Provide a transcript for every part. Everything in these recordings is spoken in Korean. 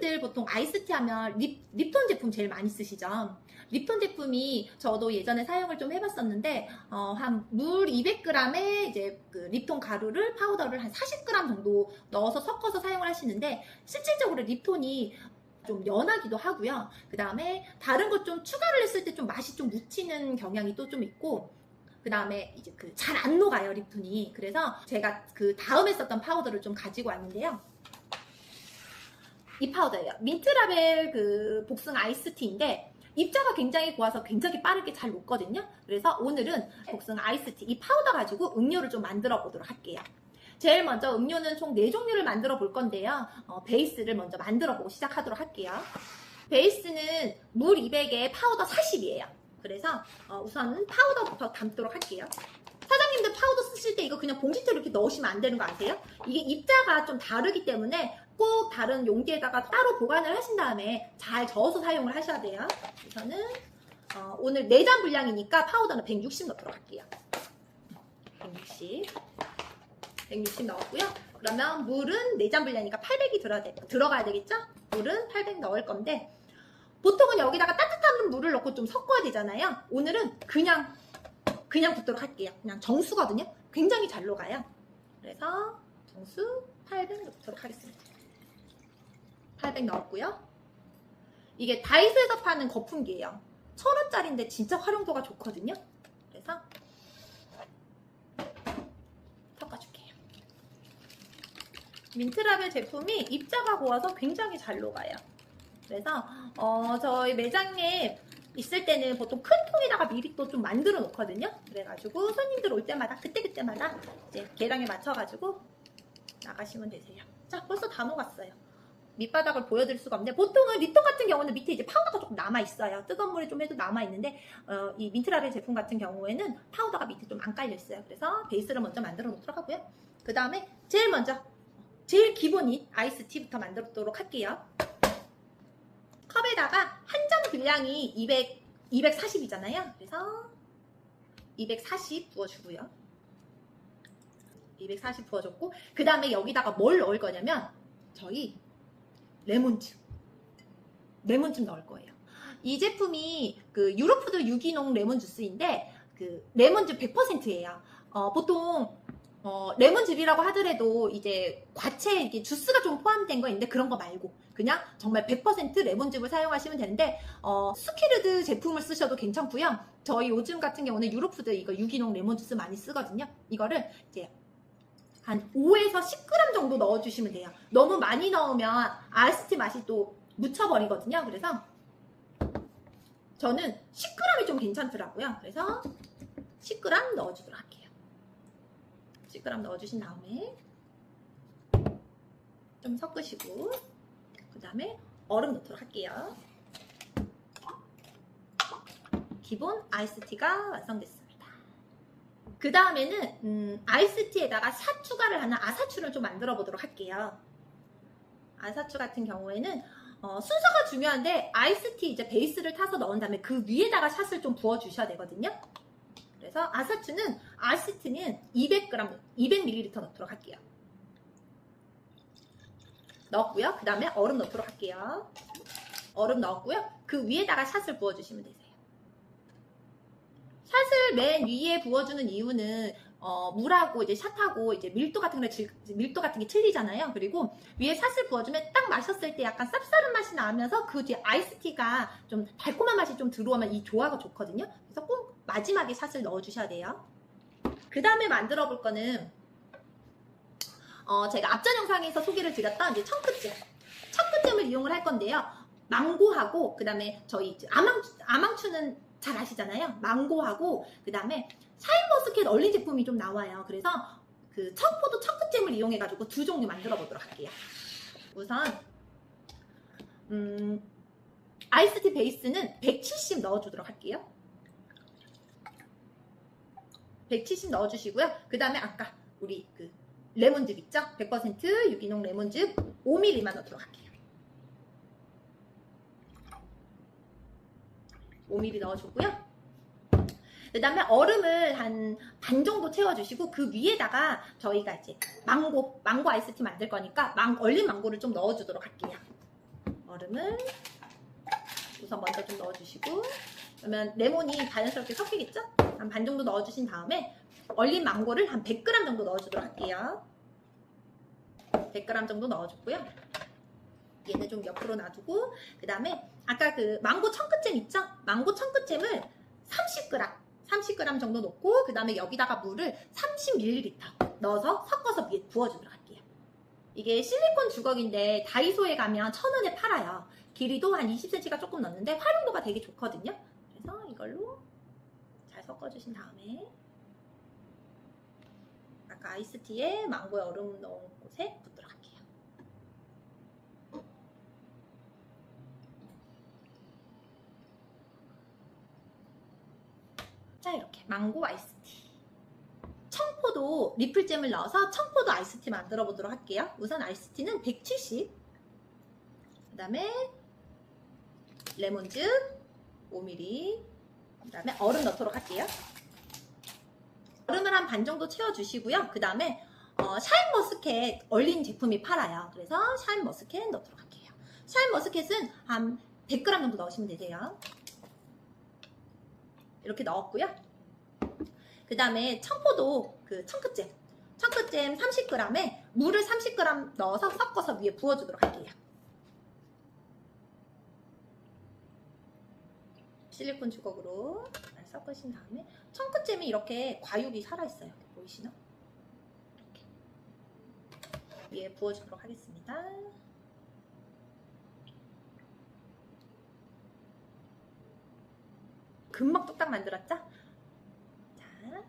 사장님들 보통 아이스티 하면 립톤 제품 제일 많이 쓰시죠. 립톤 제품이 저도 예전에 사용을 좀 해봤었는데 한 물 200g에 이제 그 립톤 가루를 파우더를 한 40g 정도 넣어서 섞어서 사용을 하시는데 실질적으로 립톤이 좀 연하기도 하고요. 그 다음에 다른 것 좀 추가를 했을 때 좀 맛이 좀 묻히는 경향이 또 좀 있고, 그 다음에 이제 그 잘 안 녹아요, 립톤이. 그래서 제가 그 다음에 썼던 파우더를 좀 가지고 왔는데요. 이 파우더예요. 민트라벨 그 복숭 아이스티인데 입자가 굉장히 고와서 굉장히 빠르게 잘 녹거든요. 그래서 오늘은 복숭 아이스티 이 파우더 가지고 음료를 좀 만들어 보도록 할게요. 제일 먼저 음료는 총 4종류를 만들어 볼 건데요. 베이스를 먼저 만들어 보고 시작하도록 할게요. 베이스는 물 200에 파우더 40이에요. 그래서 우선 파우더부터 담도록 할게요. 사장님들 파우더 쓰실 때 이거 그냥 봉지째로 이렇게 넣으시면 안 되는 거 아세요? 이게 입자가 좀 다르기 때문에 꼭 다른 용기에다가 따로 보관을 하신 다음에 잘 저어서 사용을 하셔야 돼요. 우선은 오늘 4잔 분량이니까 파우더는 160 넣도록 할게요. 160 넣었고요. 그러면 물은 4잔 분량이니까 800이 들어가야 되겠죠? 물은 800 넣을 건데 보통은 여기다가 따뜻한 물을 넣고 좀 섞어야 되잖아요. 오늘은 그냥 붓도록 할게요. 그냥 정수거든요. 굉장히 잘 녹아요. 그래서 정수 800 넣도록 하겠습니다. 800 넣었고요. 이게 다이소에서 파는 거품기예요. 1000원짜리인데 진짜 활용도가 좋거든요. 그래서 섞어줄게요. 민트라벨 제품이 입자가 고와서 굉장히 잘 녹아요. 그래서 저희 매장에 있을 때는 보통 큰 통에다가 미리 또 좀 만들어 놓거든요. 그래가지고 손님들 올 때마다 그때마다 이제 계량에 맞춰가지고 나가시면 되세요. 자, 벌써 다 녹았어요. 밑바닥을 보여드릴 수가 없는데 보통은 립톤 같은 경우는 밑에 이제 파우더가 조금 남아있어요. 뜨거운 물에 좀 해도 남아있는데 이 민트라벨 제품 같은 경우에는 파우더가 밑에 좀 안 깔려있어요. 그래서 베이스를 먼저 만들어 놓도록 하고요. 그 다음에 제일 기본인 아이스티부터 만들도록 할게요. 컵에다가 한 잔 분량이 240이잖아요. 그래서 240 부어주고요. 240 부어줬고 그 다음에 여기다가 뭘 넣을 거냐면 저희 레몬즙 넣을 거예요. 이 제품이 그 유로푸드 유기농 레몬 주스인데 그 레몬즙 100%예요. 보통 레몬즙이라고 하더라도 이제 과채 이게 주스가 좀 포함된 거 있는데 그런 거 말고 그냥 정말 100% 레몬즙을 사용하시면 되는데 스키르드 제품을 쓰셔도 괜찮고요. 저희 요즘 같은 경우는 유로푸드 이거 유기농 레몬 주스 많이 쓰거든요. 이거를 이제 한 5에서 10g 정도 넣어주시면 돼요. 너무 많이 넣으면 아이스티 맛이 또 묻혀버리거든요. 그래서 저는 10g이 좀 괜찮더라고요. 그래서 10g 넣어주도록 할게요. 10g 넣어주신 다음에 좀 섞으시고 그 다음에 얼음 넣도록 할게요. 기본 아이스티가 완성됐습니다. 그 다음에는 아이스티에다가 샷 추가를 하는 아사추를 좀 만들어 보도록 할게요. 아사추 같은 경우에는 순서가 중요한데 아이스티 이제 베이스를 타서 넣은 다음에 그 위에다가 샷을 좀 부어 주셔야 되거든요. 그래서 아이스티는 200ml 넣도록 할게요. 넣었고요. 그 다음에 얼음 넣도록 할게요. 얼음 넣었고요. 그 위에다가 샷을 부어주시면 되세요. 샷을 맨 위에 부어주는 이유는 물하고 이제 샷하고 이제 밀도 같은 게 틀리잖아요. 그리고 위에 샷을 부어주면 딱 마셨을 때 약간 쌉싸름 맛이 나면서 그 뒤에 아이스티가 좀 달콤한 맛이 좀 들어오면 이 조화가 좋거든요. 그래서 꼭 마지막에 샷을 넣어주셔야 돼요. 그 다음에 만들어 볼 거는 제가 앞전 영상에서 소개를 드렸던 이제 청크잼을 이용을 할 건데요. 망고하고 그 다음에 저희 아망추는 잘 아시잖아요. 망고하고 그 다음에 샤인머스켓 얼린 제품이 좀 나와요. 그래서 그 청포도 청크잼을 이용해가지고 2종류 만들어 보도록 할게요. 우선 아이스티 베이스는 170 넣어주도록 할게요. 170 넣어주시고요. 그 다음에 아까 우리 그 레몬즙 있죠? 100% 유기농 레몬즙 5ml만 넣도록 할게요. 5ml 넣어주고요. 그 다음에 얼음을 한 반 정도 채워주시고 그 위에다가 저희가 이제 망고 아이스티 만들 거니까 얼린 망고를 좀 넣어주도록 할게요. 얼음을 우선 먼저 좀 넣어주시고, 그러면 레몬이 자연스럽게 섞이겠죠? 한 반 정도 넣어주신 다음에 얼린 망고를 한 100g 정도 넣어주도록 할게요. 100g 정도 넣어줬고요. 얘는 좀 옆으로 놔두고, 그 다음에 아까 그 망고 청크잼 있죠? 망고 청크잼을 30g 정도 넣고, 그 다음에 여기다가 물을 30ml 넣어서 섞어서 위에 부어주도록 할게요. 이게 실리콘 주걱인데 다이소에 가면 1,000원에 팔아요. 길이도 한 20cm가 조금 넣는데 활용도가 되게 좋거든요. 그래서 이걸로 잘 섞어주신 다음에 아까 아이스티에 망고에 얼음 넣은 곳에 붓도록 할게요. 자, 이렇게 망고 아이스티. 청포도 리플잼을 넣어서 청포도 아이스티 만들어 보도록 할게요. 우선 아이스티는 170, 그 다음에 레몬즙 5ml, 그 다음에 얼음 넣도록 할게요. 얼음을 한 반 정도 채워주시고요. 그 다음에 샤인머스켓 얼린 제품이 팔아요. 그래서 샤인머스켓 넣도록 할게요. 샤인머스켓은 한 100g 정도 넣으시면 되세요. 이렇게 넣었고요. 그 다음에 청포도 그 청크잼 30g에 물을 30g 넣어서 섞어서 위에 부어주도록 할게요. 실리콘 주걱으로 잘 섞으신 다음에 청크잼이 이렇게 과육이 살아있어요. 보이시나? 이렇게 위에 부어주도록 하겠습니다. 금방 뚝딱 만들었죠? 자,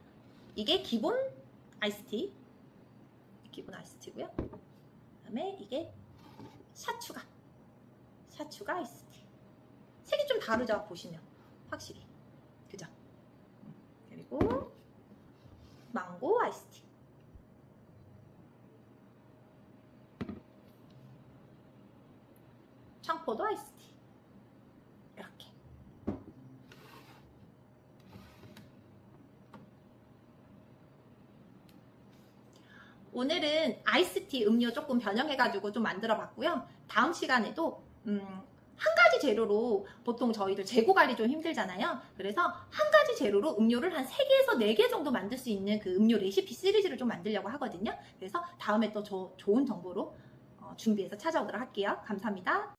이게 기본 아이스티, 기본 아이스티고요. 그 다음에 이게 샤추가 아이스티. 색이 좀 다르죠? 보시면 확실히, 그죠? 그리고 망고 아이스티, 청포도 아이스티. 이렇게 오늘은 아이스티 음료 조금 변형해가지고 좀 만들어 봤고요. 다음 시간에도 한 가지 재료로 보통 저희들 재고 관리 좀 힘들잖아요. 그래서 한 가지 재료로 음료를 한 3개에서 4개 정도 만들 수 있는 그 음료 레시피 시리즈를 좀 만들려고 하거든요. 그래서 다음에 또 좋은 정보로 준비해서 찾아오도록 할게요. 감사합니다.